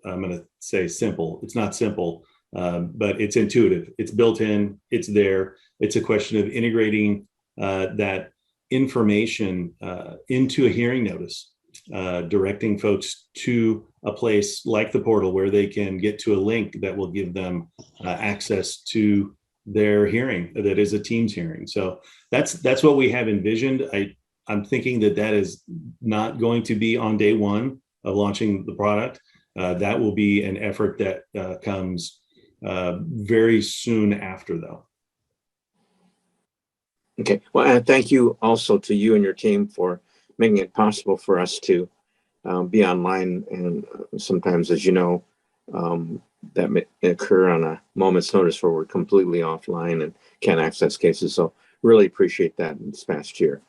going to say simple. It's not simple. But it's intuitive, it's built in, it's there. It's a question of integrating that information into a hearing notice directing folks to a place like the portal where they can get to a link that will give them access to their hearing that is a Teams hearing. So that's what we have envisioned. I'm thinking that is not going to be on day one of launching the product. That will be an effort that comes very soon after, though. Okay, well, and thank you also to you and your team for making it possible for us to be online. And sometimes, as you know, that may occur on a moment's notice where we're completely offline and can't access cases. So really appreciate that in this past year.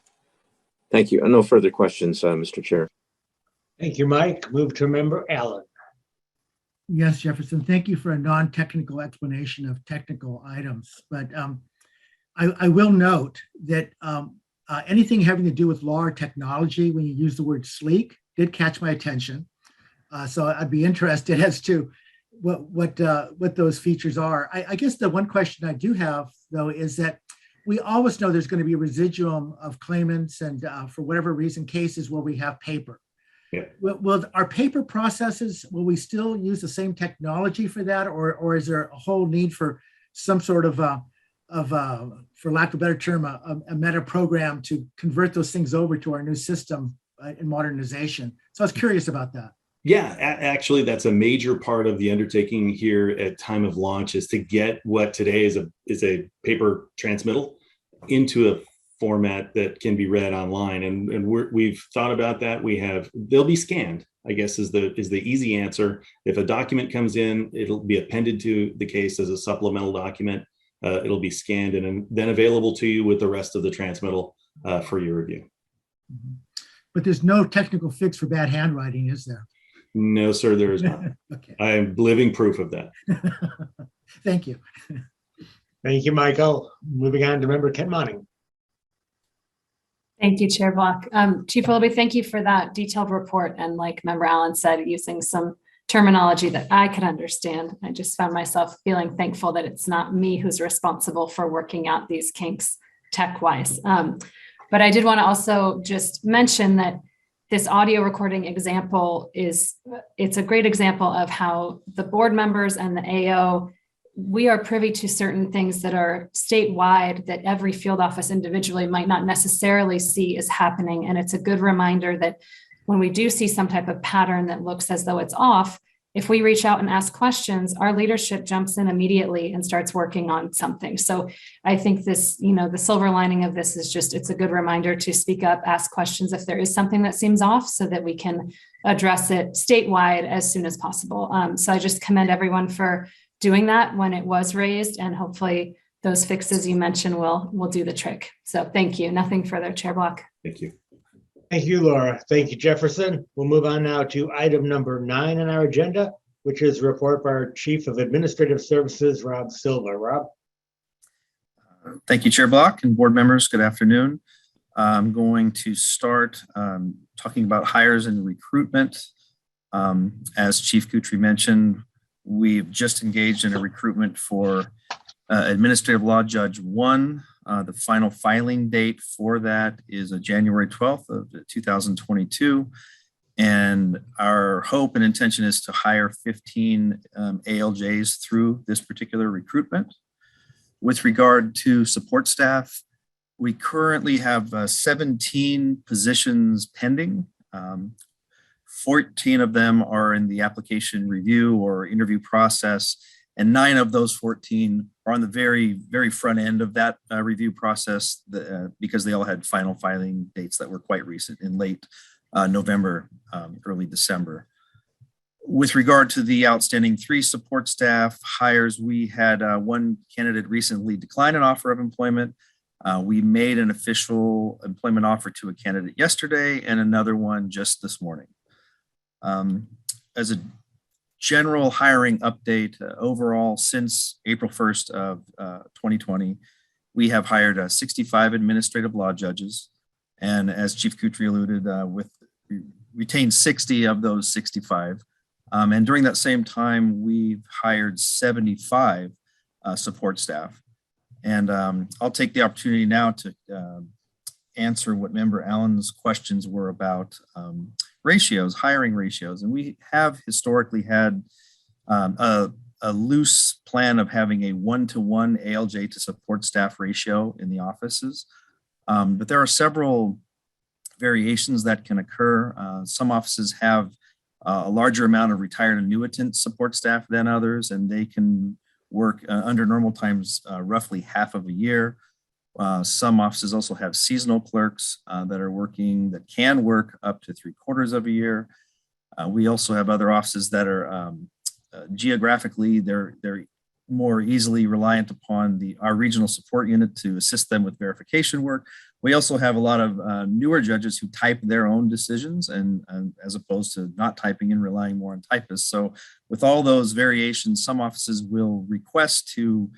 Thank you. No further questions, Mr. Chair. Thank you, Mike. Move to member Allen. Yes, Jefferson, thank you for a non-technical explanation of technical items. But I will note that anything having to do with law or technology, when you use the word sleek, did catch my attention. So I'd be interested as to what those features are. I guess the one question I do have, though, is that we always know there's going to be a residuum of claimants and for whatever reason, cases where we have paper. Yeah. Will our paper processes, will we still use the same technology for that? Or is there a whole need for some sort of for lack of a better term, a meta program to convert those things over to our new system in modernization? So I was curious about that. Yeah, actually, that's a major part of the undertaking here at time of launch, is to get what today is a paper transmittal into a format that can be read online. And we've thought about that. They'll be scanned, I guess, is the easy answer. If a document comes in, it'll be appended to the case as a supplemental document. It'll be scanned and then available to you with the rest of the transmittal for your review. But there's no technical fix for bad handwriting, is there? No, sir, there is not. Okay. I am living proof of that. Thank you. Thank you, Michael. Moving on to member Ken Monning. Thank you, Chair Block. Chief Willoughby, thank you for that detailed report. And like Member Allen said, using some terminology that I could understand. I just found myself feeling thankful that it's not me who's responsible for working out these kinks tech-wise. But I did want to also just mention that this audio recording example it's a great example of how the board members and the AO, we are privy to certain things that are statewide that every field office individually might not necessarily see is happening. And it's a good reminder that when we do see some type of pattern that looks as though it's off, if we reach out and ask questions, our leadership jumps in immediately and starts working on something. So I think this, the silver lining of this is just, it's a good reminder to speak up, ask questions if there is something that seems off so that we can address it statewide as soon as possible. So I just commend everyone for doing that when it was raised, and hopefully those fixes you mentioned will do the trick. So thank you. Nothing further, Chair Block. Thank you. Thank you, Laura. Thank you, Jefferson. We'll move on now to item number 9 on our agenda, which is a report by our Chief of Administrative Services, Rob Silva. Rob? Thank you, Chair Block and board members. Good afternoon. I'm going to start talking about hires and recruitment. As Chief Guthrie mentioned, we've just engaged in a recruitment for Administrative Law Judge 1. The final filing date for that is January 12th of 2022. And our hope and intention is to hire 15 ALJs through this particular recruitment. With regard to support staff, we currently have 17 positions pending. 14 of them are in the application review or interview process, and 9 of those 14 are on the very, very front end of that review process because they all had final filing dates that were quite recent in late November, early December. With regard to the outstanding 3 support staff hires, we had one candidate recently decline an offer of employment. We made an official employment offer to a candidate yesterday and another one just this morning. As a general hiring update, overall, since April 1st of 2020, we have hired 65 administrative law judges. And as Chief Guthrie alluded, we retained 60 of those 65. And during that same time, we've hired 75 support staff. And I'll take the opportunity now to answer what Member Allen's questions were about ratios, hiring ratios. And we have historically had a loose plan of having a 1-to-1 ALJ to support staff ratio in the offices. But there are several variations that can occur. Some offices have a larger amount of retired annuitant support staff than others, and they can work under normal times roughly half of a year. Some offices also have seasonal clerks that can work up to 3/4 of a year. We also have other offices that are geographically, they're more easily reliant upon our regional support unit to assist them with verification work. We also have a lot of newer judges who type their own decisions and as opposed to not typing and relying more on typists. So with all those variations, some offices will request to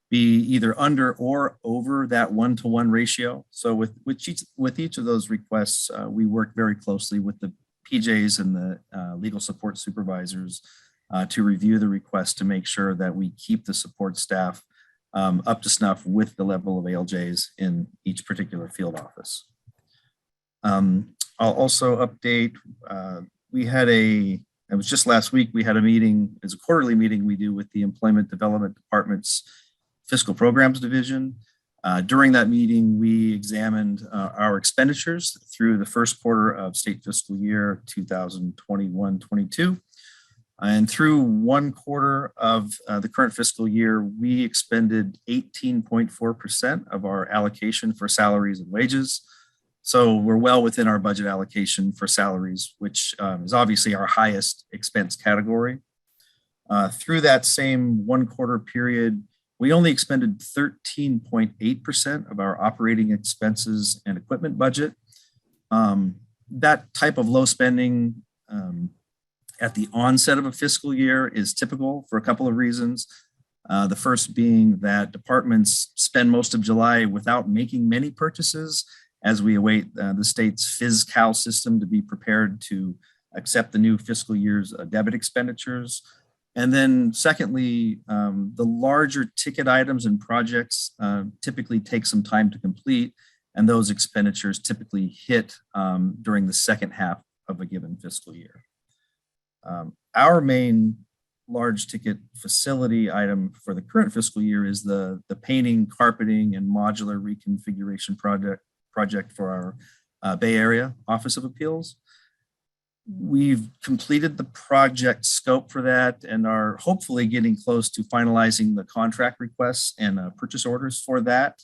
be either under or over that 1-to-1 ratio. So with each of those requests, we work very closely with the PJs and the legal support supervisors to review the request to make sure that we keep the support staff up to snuff with the level of ALJs in each particular field office. I'll also update, it was just last week, we had a meeting, it's a quarterly meeting we do with the Employment Development Department's Fiscal Programs Division. During that meeting, we examined our expenditures through the first quarter of state fiscal year 2021-22. And through one quarter of the current fiscal year, we expended 18.4% of our allocation for salaries and wages. So we're well within our budget allocation for salaries, which is obviously our highest expense category. Through that same one quarter period, we only expended 13.8% of our operating expenses and equipment budget. That type of low spending at the onset of a fiscal year is typical for a couple of reasons. The first being that departments spend most of July without making many purchases as we await the state's FizCal system to be prepared to accept the new fiscal year's debit expenditures. And then secondly, the larger ticket items and projects typically take some time to complete, and those expenditures typically hit during the second half of a given fiscal year. Our main large ticket facility item for the current fiscal year is the painting, carpeting, and modular reconfiguration project for our Bay Area Office of Appeals. We've completed the project scope for that and are hopefully getting close to finalizing the contract requests and purchase orders for that.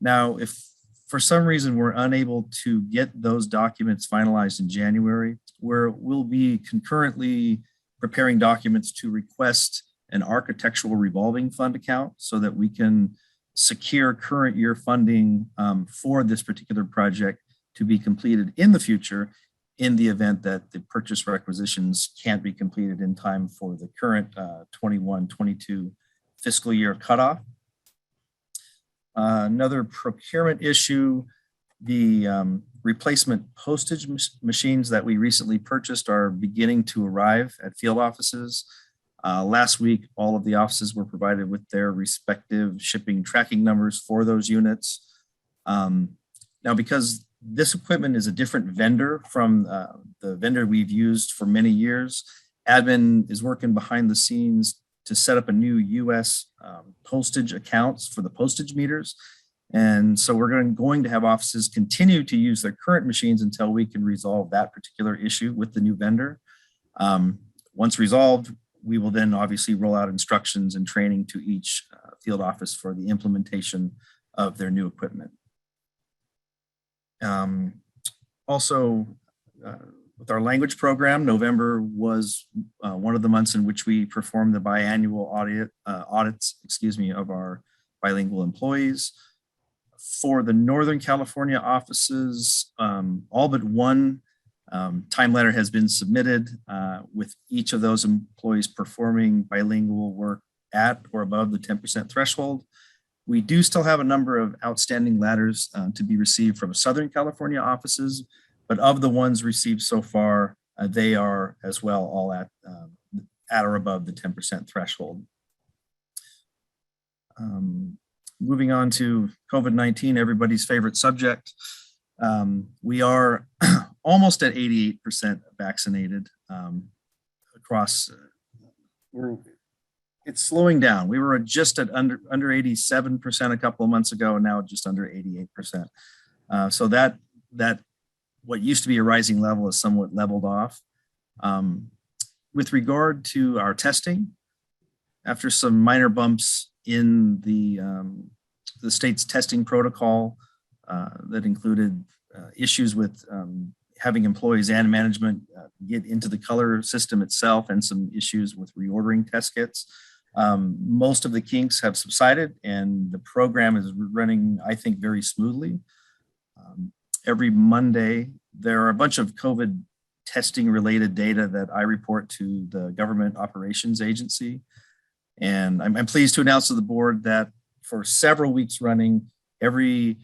Now, if for some reason we're unable to get those documents finalized in January, we'll be concurrently preparing documents to request an architectural revolving fund account so that we can secure current year funding for this particular project to be completed in the future in the event that the purchase requisitions can't be completed in time for the current 21-22 fiscal year cutoff. Another procurement issue, the replacement postage machines that we recently purchased are beginning to arrive at field offices. Last week, all of the offices were provided with their respective shipping tracking numbers for those units. Now, because this equipment is a different vendor from the vendor we've used for many years, admin is working behind the scenes to set up a new US postage accounts for the postage meters. And so we're going to have offices continue to use their current machines until we can resolve that particular issue with the new vendor. Once resolved, we will then obviously roll out instructions and training to each field office for the implementation of their new equipment. Also, with our language program, November was one of the months in which we performed the biannual audits of our bilingual employees. For the Northern California offices, all but one time letter has been submitted with each of those employees performing bilingual work at or above the 10% threshold. We do still have a number of outstanding letters to be received from Southern California offices, but of the ones received so far, they are as well all at or above the 10% threshold. Moving on to COVID-19, everybody's favorite subject. We are almost at 88% vaccinated across. It's slowing down. We were just at under 87% a couple of months ago, and now just under 88%. So that what used to be a rising level is somewhat leveled off. With regard to our testing, after some minor bumps in the state's testing protocol that included issues with having employees and management get into the color system itself and some issues with reordering test kits. Most of the kinks have subsided and the program is running, I think, very smoothly. Every Monday, there are a bunch of COVID testing related data that I report to the Government Operations Agency. And I'm pleased to announce to the board that for several weeks running, every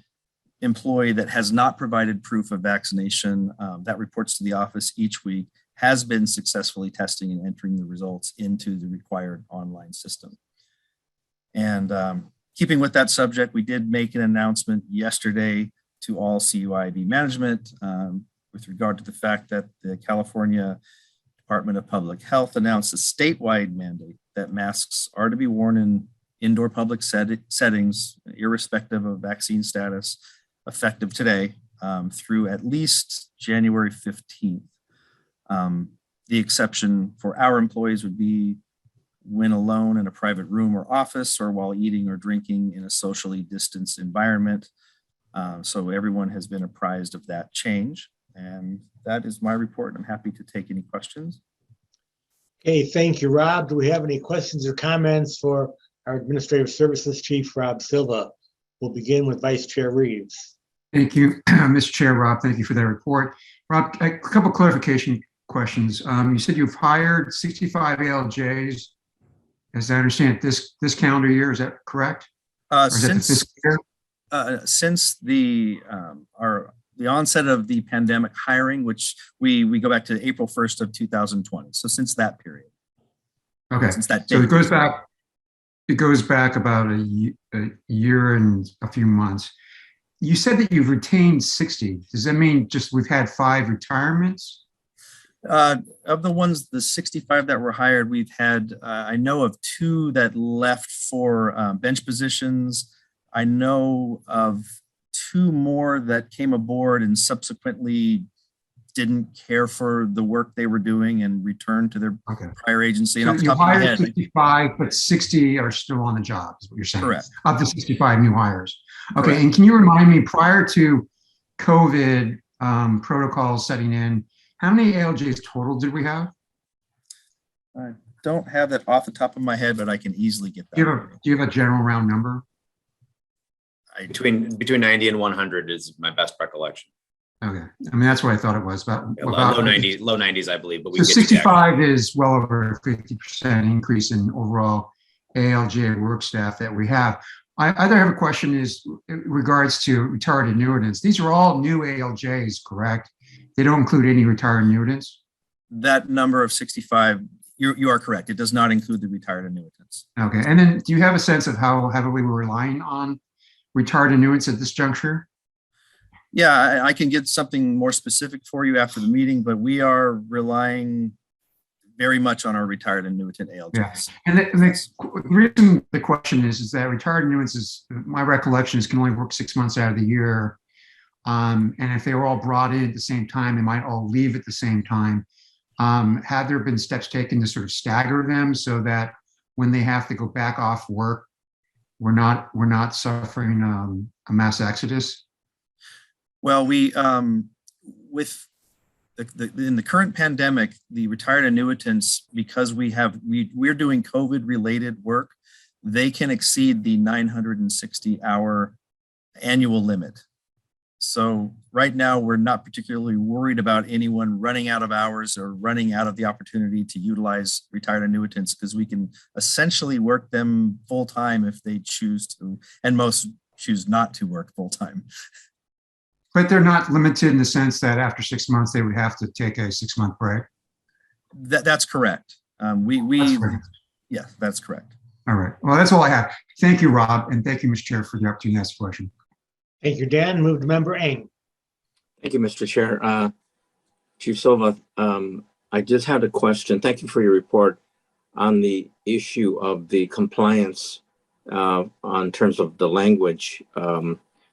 employee that has not provided proof of vaccination that reports to the office each week has been successfully testing and entering the results into the required online system. And keeping with that subject, we did make an announcement yesterday to all CUIAB management with regard to the fact that the California Department of Public Health announced a statewide mandate that masks are to be worn in indoor public settings, irrespective of vaccine status, effective today through at least January 15th. The exception for our employees would be when alone in a private room or office or while eating or drinking in a socially distanced environment. So everyone has been apprised of that change. And that is my report. I'm happy to take any questions. Okay, thank you, Rob. Do we have any questions or comments for our Administrative Services Chief, Rob Silva? We'll begin with Vice Chair Reeves. Thank you, Mr. Chair. Rob, thank you for that report. Rob, a couple clarification questions. You said you've hired 65 ALJs, as I understand it, this calendar year. Is that correct? Since the onset of the pandemic hiring, which we go back to April 1st of 2020. So since that period. Okay. Since that so it goes back about a year and a few months. You said that you've retained 60. Does that mean just we've had 5 retirements? Of the ones, the 65 that were hired, we've had, I know of 2 that left for bench positions. I know of 2 more that came aboard and subsequently didn't care for the work they were doing and returned to their prior agency. So you hired 65, but 60 are still on the job, is what you're saying? Correct. Of the 65 new hires. Okay, Correct. And can you remind me, prior to COVID protocols setting in, how many ALJs total did we have? I don't have that off the top of my head, but I can easily get that. Do you have a general round number? Between 90 and 100 is my best recollection. Okay, I mean, that's what I thought it was, about Low 90s, I believe. But we so can get 65 is well over a 50% increase in overall ALJ work staff that we have. I other have a question is in regards to retired annuitants. These are all new ALJs, correct? They don't include any retired annuitants? That number of 65, you are correct. It does not include the retired annuitants. Okay, and then do you have a sense of how heavily we're relying on retired annuitants at this juncture? Yeah, I can get something more specific for you after the meeting, but we are relying very much on our retired annuitant ALJs. Yeah. And the reason the question is that retired annuitants, is my recollection is, can only work 6 months out of the year. And if they were all brought in at the same time, they might all leave at the same time. Have there been steps taken to sort of stagger them so that when they have to go back off work, we're not suffering a mass exodus? Well, we with in the current pandemic, the retired annuitants, because we're doing COVID related work, they can exceed the 960 hour annual limit. So right now, we're not particularly worried about anyone running out of hours or running out of the opportunity to utilize retired annuitants, because we can essentially work them full time if they choose to, and most choose not to work full time. But they're not limited in the sense that after 6 months, they would have to take a 6-month break? That's correct. That's correct. Yeah, that's correct. All right. Well, that's all I have. Thank you, Rob. And thank you, Mr. Chair, for the opportunity to ask a question. Thank you, Dan. Move to Member Eng. Thank you, Mr. Chair. Chief Silva, I just had a question. Thank you for your report on the issue of the compliance on terms of the language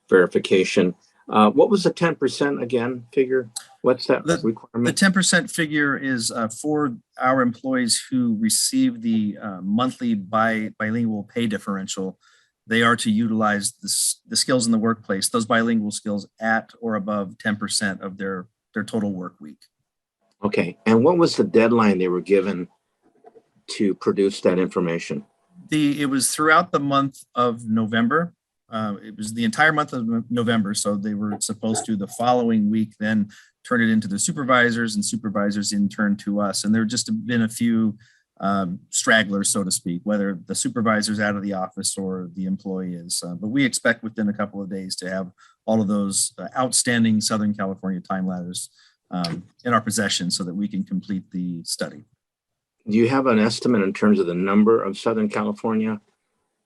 verification. What was the 10% again figure? What's that The requirement? 10% figure is for our employees who receive the monthly bilingual pay differential. They are to utilize the skills in the workplace, those bilingual skills, at or above 10% of their total work week. Okay, and what was the deadline they were given to produce that information? It was throughout the month of November. It was the entire month of November. So they were supposed to the following week then turn it into the supervisors, and supervisors in turn to us. And there have just been a few stragglers, so to speak, whether the supervisor's out of the office or the employee is. But we expect within a couple of days to have all of those outstanding Southern California time ladders in our possession so that we can complete the study. Do you have an estimate in terms of the number of Southern California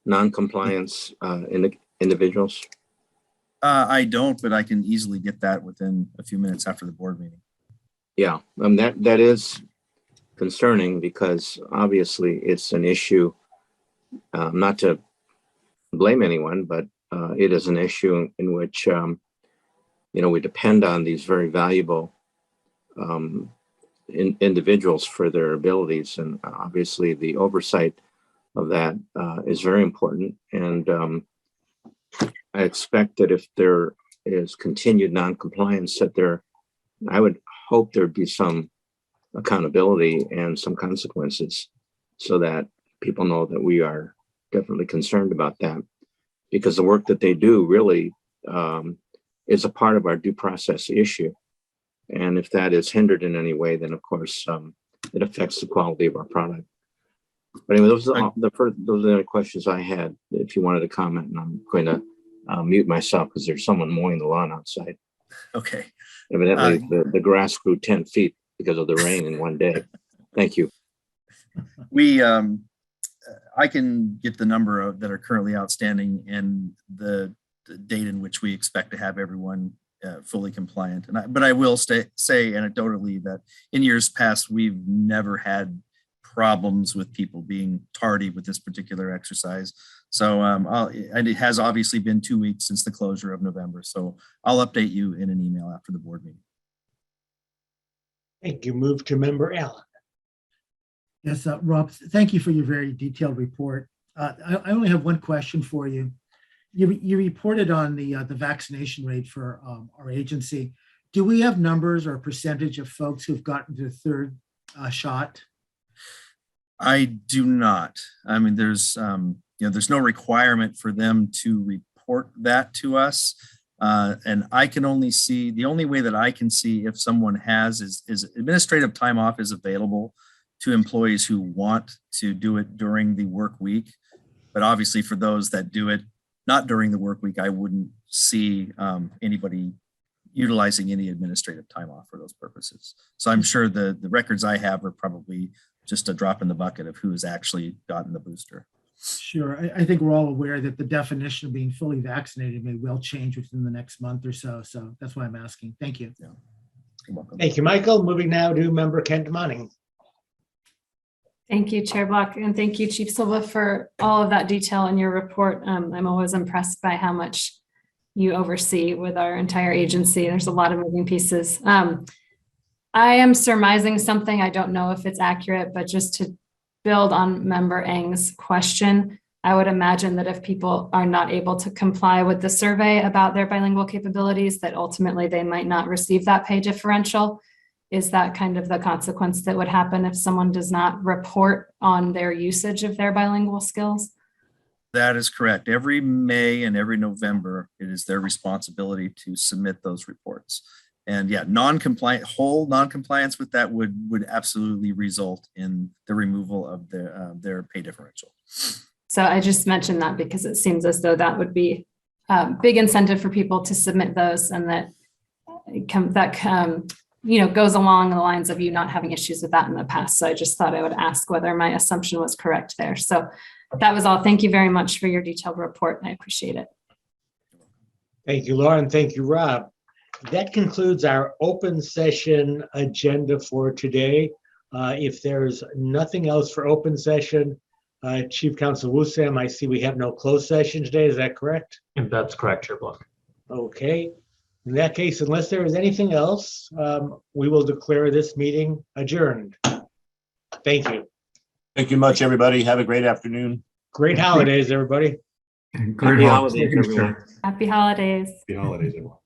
non-compliance individuals? I don't, but I can easily get that within a few minutes after the board meeting. Yeah, that is concerning because obviously it's an issue, not to blame anyone, but it is an issue in which, we depend on these very valuable individuals for their abilities. And obviously the oversight of that is very important. And I expect that if there is continued non-compliance, I would hope there'd be some accountability and some consequences so that people know that we are definitely concerned about that, because the work that they do really is a part of our due process issue. And if that is hindered in any way, then of course it affects the quality of our product. But anyway, those are the only questions I had. If you wanted to comment, and I'm going to mute myself because there's someone mowing the lawn outside. Okay. Evidently, the grass grew 10 feet because of the rain in one day. Thank you. I can get the number that are currently outstanding and the date in which we expect to have everyone fully compliant. But I will say anecdotally that in years past, we've never had problems with people being tardy with this particular exercise. So and it has obviously been 2 weeks since the closure of November. So I'll update you in an email after the board meeting. Thank you. Move to member Allen. Yes, Rob, thank you for your very detailed report. I only have one question for you. You reported on the vaccination rate for our agency. Do we have numbers or percentage of folks who've gotten their third shot? I do not. I mean, there's no requirement for them to report that to us. And I can only see, the only way that I can see if someone has is administrative time off is available to employees who want to do it during the work week. But obviously for those that do it not during the work week, I wouldn't see anybody utilizing any administrative time off for those purposes. So I'm sure the records I have are probably just a drop in the bucket of who has actually gotten the booster. Sure. I think we're all aware that the definition of being fully vaccinated may well change within the next month or so. So that's why I'm asking. Thank you. Yeah. You're welcome. Thank you, Michael. Moving now to member Kent Monning. Thank you, Chair Block, and thank you, Chief Silva, for all of that detail in your report. I'm always impressed by how much you oversee with our entire agency. There's a lot of moving pieces. I am surmising something. I don't know if it's accurate, but just to build on member Eng's question, I would imagine that if people are not able to comply with the survey about their bilingual capabilities, that ultimately they might not receive that pay differential. Is that kind of the consequence that would happen if someone does not report on their usage of their bilingual skills? That is correct. Every May and every November, it is their responsibility to submit those reports. And yeah, whole non-compliance with that would absolutely result in the removal of their pay differential. So I just mentioned that because it seems as though that would be a big incentive for people to submit those, and that goes along the lines of you not having issues with that in the past. So I just thought I would ask whether my assumption was correct there. So that was all. Thank you very much for your detailed report. I appreciate it. Thank you, Laura, and thank you, Rob. That concludes our open session agenda for today. If there's nothing else for open session, Chief Counsel Wusam, I see we have no closed session today. Is that correct? And that's correct, Chair Block. Okay. In that case, unless there is anything else, we will declare this meeting adjourned. Thank you. Thank you much, everybody. Have a great afternoon. Great holidays, everybody. And great Happy holidays. holidays, everyone. Happy holidays. Happy holidays, everyone.